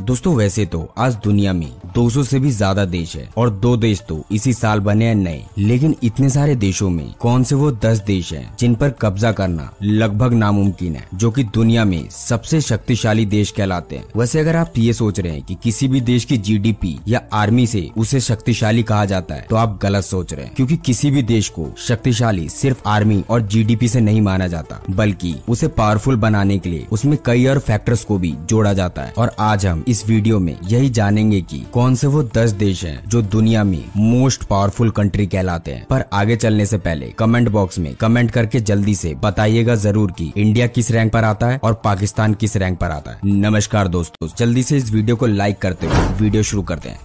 दोस्तों वैसे तो आज दुनिया में 200 से भी ज्यादा देश है और 2 देश तो इसी साल बने हैं नए। लेकिन इतने सारे देशों में कौन से वो 10 देश हैं जिन पर कब्जा करना लगभग नामुमकिन है, जो कि दुनिया में सबसे शक्तिशाली देश कहलाते हैं। वैसे अगर आप ये सोच रहे हैं कि किसी भी देश की जीडीपी या आर्मी से उसे शक्तिशाली कहा जाता है तो आप गलत सोच रहे हैं, क्योंकि किसी भी देश को शक्तिशाली सिर्फ आर्मी और जीडीपी से नहीं माना जाता, बल्कि उसे पावरफुल बनाने के लिए उसमें कई और फैक्टर्स को भी जोड़ा जाता है। और आज हम इस वीडियो में यही जानेंगे कि कौन से वो 10 देश हैं जो दुनिया में मोस्ट पावरफुल कंट्री कहलाते हैं। पर आगे चलने से पहले कमेंट बॉक्स में कमेंट करके जल्दी से बताइएगा जरूर कि इंडिया किस रैंक पर आता है और पाकिस्तान किस रैंक पर आता है। नमस्कार दोस्तों, जल्दी से इस वीडियो को लाइक करते हुए वीडियो शुरू करते हैं।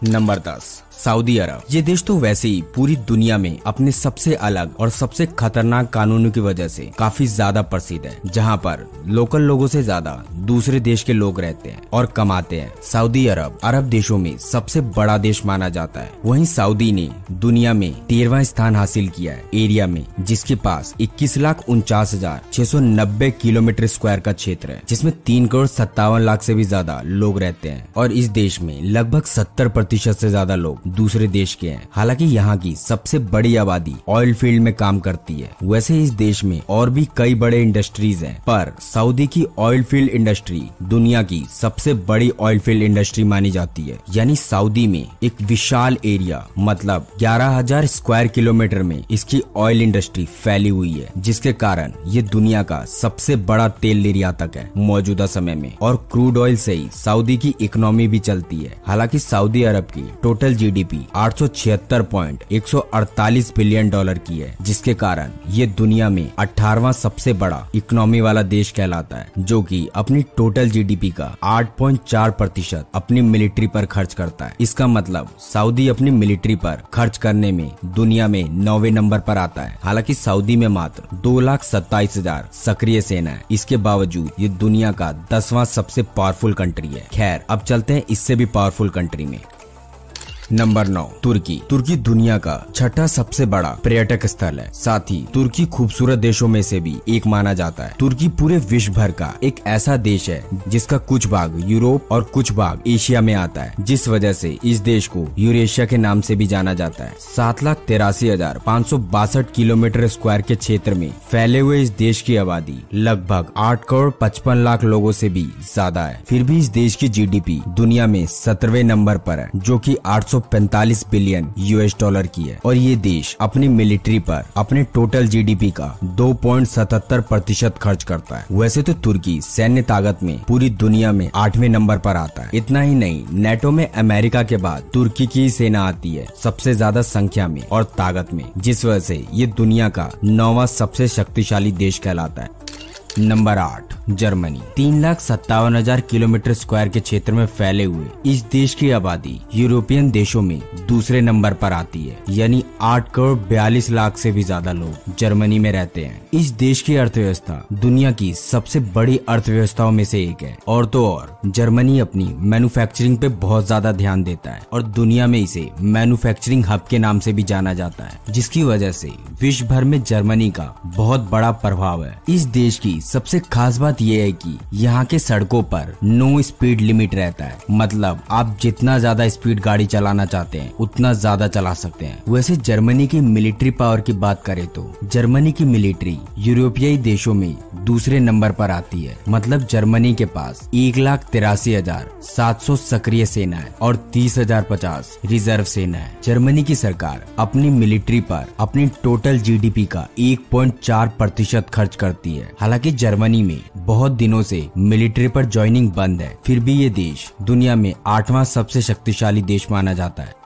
नंबर 10, सऊदी अरब। ये देश तो वैसे ही पूरी दुनिया में अपने सबसे अलग और सबसे खतरनाक कानूनों की वजह से काफी ज्यादा प्रसिद्ध है, जहाँ पर लोकल लोगों से ज्यादा दूसरे देश के लोग रहते हैं और कमाते हैं। सऊदी अरब अरब देशों में सबसे बड़ा देश माना जाता है। वहीं सऊदी ने दुनिया में 13वां स्थान हासिल किया है एरिया में, जिसके पास 21,49,690 किलोमीटर स्क्वायर का क्षेत्र है, जिसमें 3,57,00,000 से भी ज्यादा लोग रहते हैं। और इस देश में लगभग 70% से ज्यादा लोग दूसरे देश के हैं। हालांकि यहाँ की सबसे बड़ी आबादी ऑयल फील्ड में काम करती है। वैसे इस देश में और भी कई बड़े इंडस्ट्रीज हैं, पर सऊदी की ऑयल फील्ड इंडस्ट्री दुनिया की सबसे बड़ी ऑयल फील्ड इंडस्ट्री मानी जाती है। यानी सऊदी में एक विशाल एरिया मतलब 11,000 स्क्वायर किलोमीटर में इसकी ऑयल इंडस्ट्री फैली हुई है, जिसके कारण ये दुनिया का सबसे बड़ा तेल निर्यातक है मौजूदा समय में। और क्रूड ऑयल से ही सऊदी की इकोनॉमी भी चलती है। हालांकि सऊदी अरब की टोटल जीडीपी 876.148 बिलियन डॉलर की है, जिसके कारण ये दुनिया में 18वां सबसे बड़ा इकोनॉमी वाला देश कहलाता है, जो कि अपनी टोटल जीडीपी का 8.4% अपनी मिलिट्री पर खर्च करता है। इसका मतलब सऊदी अपनी मिलिट्री पर खर्च करने में दुनिया में 9वें नंबर पर आता है। हालांकि सऊदी में मात्र 2,27,000 सक्रिय सेना है। इसके बावजूद ये दुनिया का 10वां सबसे पावरफुल कंट्री है। खैर, अब चलते हैं इससे भी पावरफुल कंट्री में। नंबर 9, तुर्की। तुर्की दुनिया का 6ठा सबसे बड़ा पर्यटक स्थल है। साथ ही तुर्की खूबसूरत देशों में से भी एक माना जाता है। तुर्की पूरे विश्व भर का एक ऐसा देश है जिसका कुछ भाग यूरोप और कुछ भाग एशिया में आता है, जिस वजह से इस देश को यूरेशिया के नाम से भी जाना जाता है। 7,83,562 किलोमीटर स्क्वायर के क्षेत्र में फैले हुए इस देश की आबादी लगभग 8,55,00,000 लोगों से भी ज्यादा है। फिर भी इस देश की जीडीपी दुनिया में 17वें नंबर पर है, जो कि 845 बिलियन यूएस डॉलर की है। और ये देश अपनी मिलिट्री पर अपने टोटल जीडीपी का 2.77% खर्च करता है। वैसे तो तुर्की सैन्य ताकत में पूरी दुनिया में 8वें नंबर पर आता है। इतना ही नहीं, नेटो में अमेरिका के बाद तुर्की की सेना आती है सबसे ज्यादा संख्या में और ताकत में, जिस वजह से ये दुनिया का 9वां सबसे शक्तिशाली देश कहलाता है। Number 8, Germany. 3,57,000 किलोमीटर स्क्वायर के क्षेत्र में फैले हुए इस देश की आबादी यूरोपियन देशों में दूसरे नंबर पर आती है। यानी 8,42,00,000 से भी ज्यादा लोग जर्मनी में रहते हैं। इस देश की अर्थव्यवस्था दुनिया की सबसे बड़ी अर्थव्यवस्थाओं में से एक है। और तो और जर्मनी अपनी मैन्युफैक्चरिंग पे बहुत ज्यादा ध्यान देता है और दुनिया में इसे मैन्युफैक्चरिंग हब के नाम से भी जाना जाता है, जिसकी वजह से विश्व भर में जर्मनी का बहुत बड़ा प्रभाव है। इस देश की सबसे खास बात यह है कि यहाँ के सड़कों पर नो स्पीड लिमिट रहता है। मतलब आप जितना ज्यादा स्पीड गाड़ी चलाना चाहते हैं उतना ज्यादा चला सकते हैं। वैसे जर्मनी की मिलिट्री पावर की बात करें तो जर्मनी की मिलिट्री यूरोपीय देशों में दूसरे नंबर पर आती है। मतलब जर्मनी के पास 1,83,700 सक्रिय सेना है और 30,050 रिजर्व सेना है। जर्मनी की सरकार अपनी मिलिट्री पर अपनी टोटल जीडीपी का 1.4% खर्च करती है। हालांकि जर्मनी में बहुत दिनों से मिलिट्री पर ज्वाइनिंग बंद है, फिर भी ये देश दुनिया में 8वां सबसे शक्तिशाली देश माना जाता है।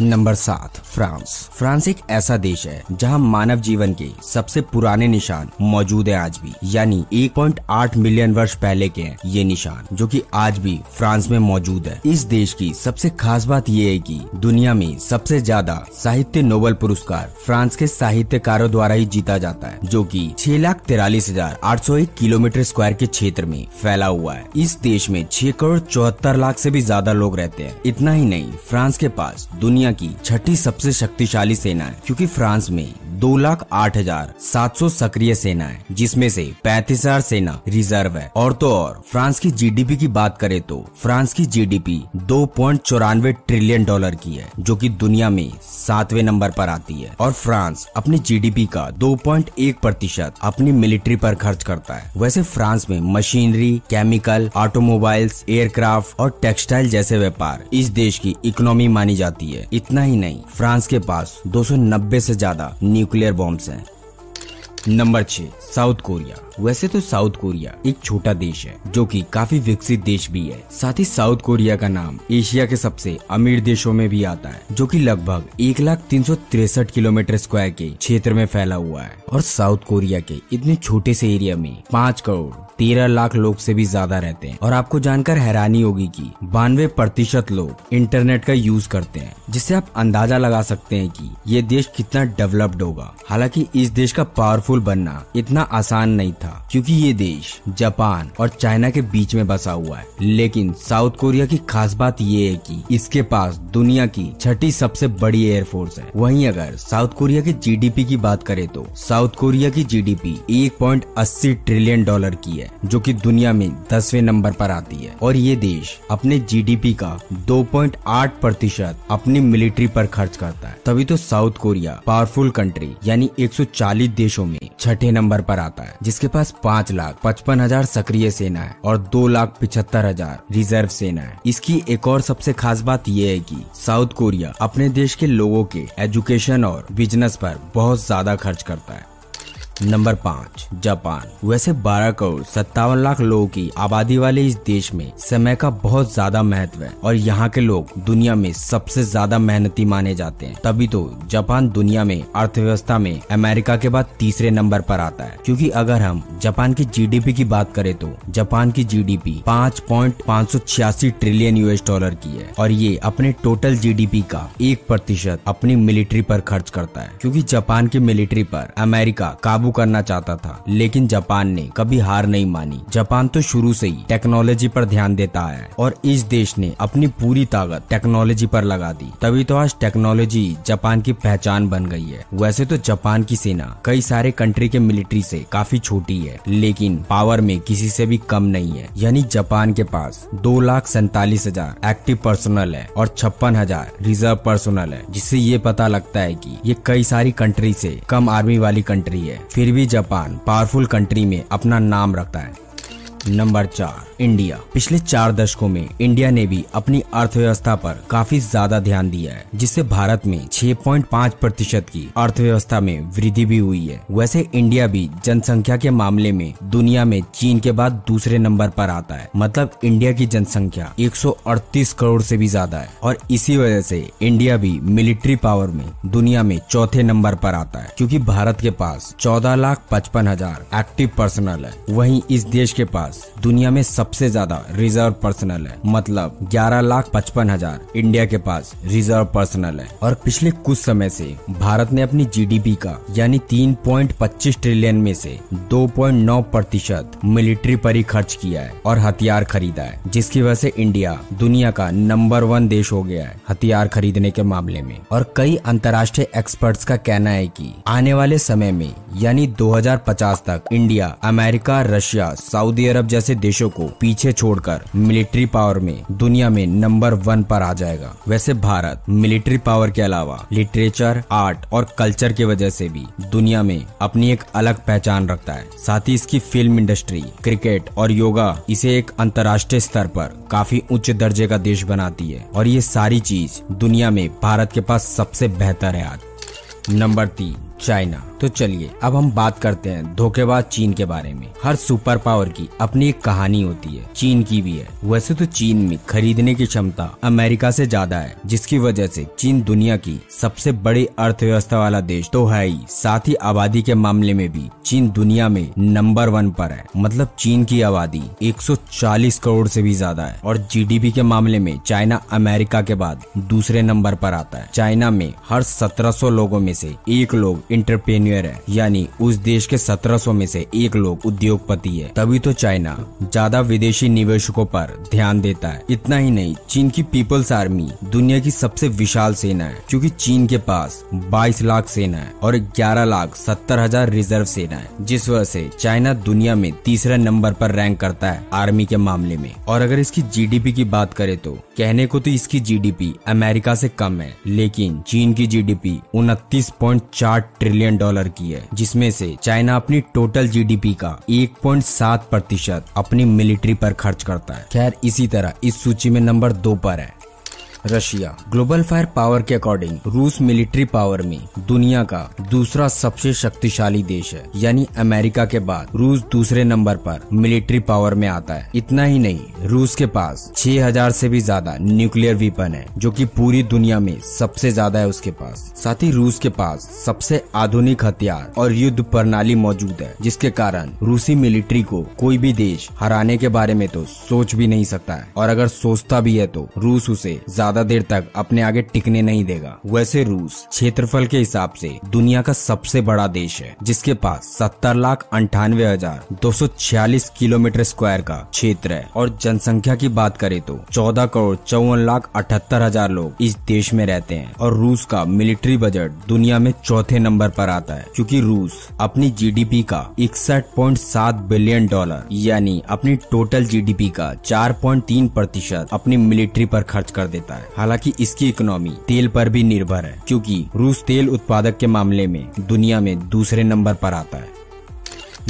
Number 7, France. फ्रांस एक ऐसा देश है जहां मानव जीवन के सबसे पुराने निशान मौजूद है आज भी। यानी 1.8 मिलियन वर्ष पहले के हैं ये निशान, जो कि आज भी फ्रांस में मौजूद है। इस देश की सबसे खास बात ये है कि दुनिया में सबसे ज्यादा साहित्य नोबेल पुरस्कार फ्रांस के साहित्यकारों द्वारा ही जीता जाता है, जो कि 6,43,801 किलोमीटर स्क्वायर के क्षेत्र में फैला हुआ है। इस देश में 6,74,00,000 से भी ज्यादा लोग रहते हैं। इतना ही नहीं, फ्रांस के पास दुनिया की 6ठी सबसे शक्तिशाली सेना है, क्योंकि फ्रांस में 2,08,700 सक्रिय सेना है, जिसमें से 35,000 सेना रिजर्व है। और तो और फ्रांस की जीडीपी की बात करें तो फ्रांस की जीडीपी $2.94 ट्रिलियन की है, जो कि दुनिया में 7वें नंबर पर आती है। और फ्रांस अपनी जीडीपी का 2.1% अपनी मिलिट्री पर खर्च करता है। वैसे फ्रांस में मशीनरी, केमिकल, ऑटोमोबाइल्स, एयरक्राफ्ट और टेक्सटाइल जैसे व्यापार इस देश की इकोनॉमी मानी जाती है। इतना ही नहीं, फ्रांस के पास 290 से ज्यादा न्यूक्लियर बॉम्ब्स हैं। Number 6, south Korea. वैसे तो साउथ कोरिया एक छोटा देश है, जो कि काफी विकसित देश भी है। साथ ही साउथ कोरिया का नाम एशिया के सबसे अमीर देशों में भी आता है, जो कि लगभग 1,363 किलोमीटर स्क्वायर के क्षेत्र में फैला हुआ है। और साउथ कोरिया के इतने छोटे से एरिया में 5 करोड़ 13 लाख लोग से भी ज्यादा रहते हैं। और आपको जानकर हैरानी होगी कि 92% लोग इंटरनेट का यूज करते हैं, जिससे आप अंदाजा लगा सकते हैं कि ये देश कितना डेवलप्ड होगा। हालांकि इस देश का पावरफुल बनना इतना आसान नहीं था, क्योंकि ये देश जापान और चाइना के बीच में बसा हुआ है। लेकिन साउथ कोरिया की खास बात ये है कि इसके पास दुनिया की 6ठी सबसे बड़ी एयरफोर्स है। वहीं अगर साउथ कोरिया की जीडीपी की बात करें तो साउथ कोरिया की जीडीपी $1.80 ट्रिलियन की है, जो कि दुनिया में 10वें नंबर पर आती है। और ये देश अपने जीडीपी का 2.8% अपनी मिलिट्री पर खर्च करता है। तभी तो साउथ कोरिया पावरफुल कंट्री यानी 140 देशों में 6ठे नंबर पर आता है, जिसके पास 5,55,000 सक्रिय सेना है और 2,75,000 रिजर्व सेना है। इसकी एक और सबसे खास बात यह है कि साउथ कोरिया अपने देश के लोगों के एजुकेशन और बिजनेस पर बहुत ज्यादा खर्च करता है। Number 5, Japan. वैसे 12 करोड़ 57 लाख लोगों की आबादी वाले इस देश में समय का बहुत ज्यादा महत्व है और यहाँ के लोग दुनिया में सबसे ज्यादा मेहनती माने जाते हैं। तभी तो जापान दुनिया में अर्थव्यवस्था में अमेरिका के बाद 3रे नंबर पर आता है। क्योंकि अगर हम जापान की जीडीपी की बात करें तो जापान की जीडीपी 5.586 ट्रिलियन US की है और ये अपने टोटल जीडीपी का 1% अपनी मिलिट्री पर खर्च करता है। क्योंकि जापान की मिलिट्री पर अमेरिका काबू करना चाहता था, लेकिन जापान ने कभी हार नहीं मानी। जापान तो शुरू से ही टेक्नोलॉजी पर ध्यान देता है और इस देश ने अपनी पूरी ताकत टेक्नोलॉजी पर लगा दी। तभी तो आज टेक्नोलॉजी जापान की पहचान बन गई है। वैसे तो जापान की सेना कई सारे कंट्री के मिलिट्री से काफी छोटी है, लेकिन पावर में किसी से भी कम नहीं है। यानी जापान के पास 2,47,000 एक्टिव पर्सनल है और 56,000 रिजर्व पर्सनल है, जिससे ये पता लगता है कि ये कई सारी कंट्री से कम आर्मी वाली कंट्री है। फिर भी जापान पावरफुल कंट्री में अपना नाम रखता है। Number 4, India. पिछले 4 दशकों में इंडिया ने भी अपनी अर्थव्यवस्था पर काफी ज्यादा ध्यान दिया है, जिससे भारत में 6.5% की अर्थव्यवस्था में वृद्धि भी हुई है। वैसे इंडिया भी जनसंख्या के मामले में दुनिया में चीन के बाद 2रे नंबर पर आता है। मतलब इंडिया की जनसंख्या 138 करोड़ से भी ज्यादा है और इसी वजह से इंडिया भी मिलिट्री पावर में दुनिया में 4थे नंबर पर आता है, क्योंकि भारत के पास 14,55,000 एक्टिव पर्सनल है। वहीं इस देश के पास दुनिया में सबसे ज्यादा रिजर्व पर्सनल है। मतलब 11,55,000 इंडिया के पास रिजर्व पर्सनल है। और पिछले कुछ समय से भारत ने अपनी जीडीपी का यानी 3.25 ट्रिलियन में से 2.9% मिलिट्री पर ही खर्च किया है और हथियार खरीदा है, जिसकी वजह से इंडिया दुनिया का नंबर 1 देश हो गया है हथियार खरीदने के मामले में। और कई अंतर्राष्ट्रीय एक्सपर्ट्स का कहना है कि आने वाले समय में यानी 2050 तक इंडिया अमेरिका, रशिया, सऊदी अरब जैसे देशों को पीछे छोड़कर मिलिट्री पावर में दुनिया में नंबर 1 पर आ जाएगा। वैसे भारत मिलिट्री पावर के अलावा लिटरेचर, आर्ट और कल्चर की वजह से भी दुनिया में अपनी एक अलग पहचान रखता है। साथ ही इसकी फिल्म इंडस्ट्री, क्रिकेट और योगा इसे एक अंतर्राष्ट्रीय स्तर पर काफी उच्च दर्जे का देश बनाती है और ये सारी चीज दुनिया में भारत के पास सबसे बेहतर है आज। Number 3, China. तो चलिए अब हम बात करते हैं धोखेबाज चीन के बारे में। हर सुपर पावर की अपनी एक कहानी होती है, चीन की भी है। वैसे तो चीन में खरीदने की क्षमता अमेरिका से ज्यादा है, जिसकी वजह से चीन दुनिया की सबसे बड़ी अर्थव्यवस्था वाला देश तो है ही, साथ ही आबादी के मामले में भी चीन दुनिया में नंबर 1 पर है। मतलब चीन की आबादी 140 करोड़ से भी ज्यादा है और जीडीपी के मामले में चाइना अमेरिका के बाद 2रे नंबर पर आता है। चाइना में हर 1700 लोगों में से 1 लोग इंटरप्रेन्योर मिलियनेयर है, यानी उस देश के 1700 में से 1 लोग उद्योगपति है। तभी तो चाइना ज्यादा विदेशी निवेशकों पर ध्यान देता है। इतना ही नहीं, चीन की पीपल्स आर्मी दुनिया की सबसे विशाल सेना है, क्योंकि चीन के पास 22 लाख सेना है और 11,70,000 रिजर्व सेना है, जिस वजह से चाइना दुनिया में तीसरे नंबर पर रैंक करता है आर्मी के मामले में। और अगर इसकी जीडीपी की बात करें तो कहने को तो इसकी जीडीपी अमेरिका से कम है, लेकिन चीन की जीडीपी 29.4 ट्रिलियन डॉलर की है, जिसमें से चाइना अपनी टोटल जीडीपी का 1.7% अपनी मिलिट्री पर खर्च करता है। खैर, इसी तरह इस सूची में नंबर 2 पर है रशिया। ग्लोबल फायर पावर के अकॉर्डिंग रूस मिलिट्री पावर में दुनिया का दूसरा सबसे शक्तिशाली देश है, यानी अमेरिका के बाद रूस दूसरे नंबर पर मिलिट्री पावर में आता है। इतना ही नहीं, रूस के पास 6000 से भी ज्यादा न्यूक्लियर वेपन है, जो कि पूरी दुनिया में सबसे ज्यादा है उसके पास। साथ ही रूस के पास सबसे आधुनिक हथियार और युद्ध प्रणाली मौजूद है, जिसके कारण रूसी मिलिट्री को कोई भी देश हराने के बारे में तो सोच भी नहीं सकता है, और अगर सोचता भी है तो रूस उसे ज्यादा देर तक अपने आगे टिकने नहीं देगा। वैसे रूस क्षेत्रफल के हिसाब से दुनिया का सबसे बड़ा देश है, जिसके पास 70,98,246 किलोमीटर स्क्वायर का क्षेत्र है, और जनसंख्या की बात करें तो 14,54,78,000 लोग इस देश में रहते हैं। और रूस का मिलिट्री बजट दुनिया में चौथे नंबर पर आता है, क्योंकि रूस अपनी जीडीपी का 61.7 बिलियन डॉलर यानी अपनी टोटल जीडीपी का 4.3% अपनी मिलिट्री पर खर्च कर देता है। हालांकि इसकी इकोनॉमी तेल पर भी निर्भर है, क्योंकि रूस तेल उत्पादक के मामले में दुनिया में दूसरे नंबर पर आता है।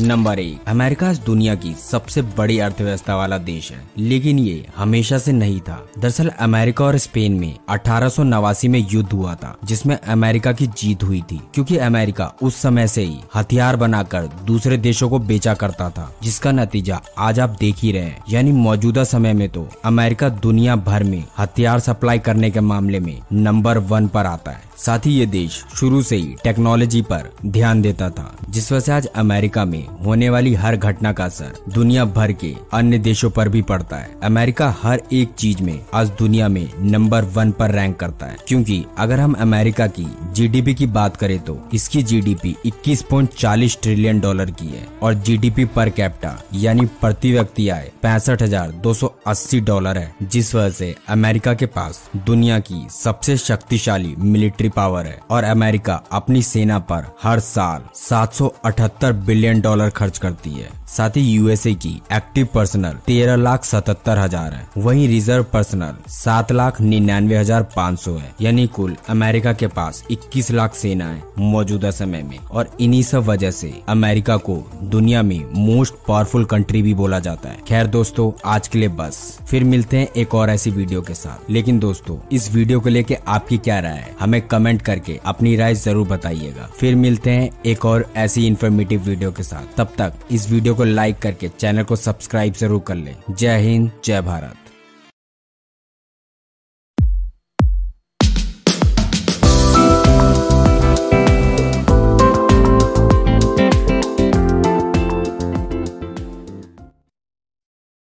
नंबर 1, अमेरिका दुनिया की सबसे बड़ी अर्थव्यवस्था वाला देश है, लेकिन ये हमेशा से नहीं था। दरअसल अमेरिका और स्पेन में 1889 में युद्ध हुआ था, जिसमें अमेरिका की जीत हुई थी, क्योंकि अमेरिका उस समय से ही हथियार बनाकर दूसरे देशों को बेचा करता था, जिसका नतीजा आज आप देख ही रहे हैं। यानी मौजूदा समय में तो अमेरिका दुनिया भर में हथियार सप्लाई करने के मामले में नंबर 1 पर आता है। साथ ही ये देश शुरू से ही टेक्नोलॉजी पर ध्यान देता था, जिस वजह से आज अमेरिका में होने वाली हर घटना का असर दुनिया भर के अन्य देशों पर भी पड़ता है। अमेरिका हर एक चीज में आज दुनिया में नंबर 1 पर रैंक करता है, क्योंकि अगर हम अमेरिका की जीडीपी की बात करें तो इसकी जीडीपी 21.40 ट्रिलियन डॉलर की है, और जीडीपी पर कैपिटा यानी प्रति व्यक्ति आय 65,280 डॉलर है, जिस वजह से अमेरिका के पास दुनिया की सबसे शक्तिशाली मिलिट्री पावर है। और अमेरिका अपनी सेना पर हर साल 778 बिलियन डॉलर खर्च करती है। साथ ही यूएसए की एक्टिव पर्सनल 13,77,000 है, वहीं रिजर्व पर्सनल 7,99,500 है, यानी कुल अमेरिका के पास 21 लाख सेना है मौजूदा समय में। और इन्हीं सब वजह से अमेरिका को दुनिया में मोस्ट पावरफुल कंट्री भी बोला जाता है। खैर दोस्तों, आज के लिए बस, फिर मिलते हैं एक और ऐसी वीडियो के साथ। लेकिन दोस्तों, इस वीडियो को लेके आपकी क्या राय है, हमें कमेंट करके अपनी राय जरूर बताइएगा। फिर मिलते हैं एक और ऐसी इन्फॉर्मेटिव वीडियो के साथ। तब तक इस वीडियो को लाइक करके चैनल को सब्सक्राइब जरूर कर लें। जय हिंद, जय भारत।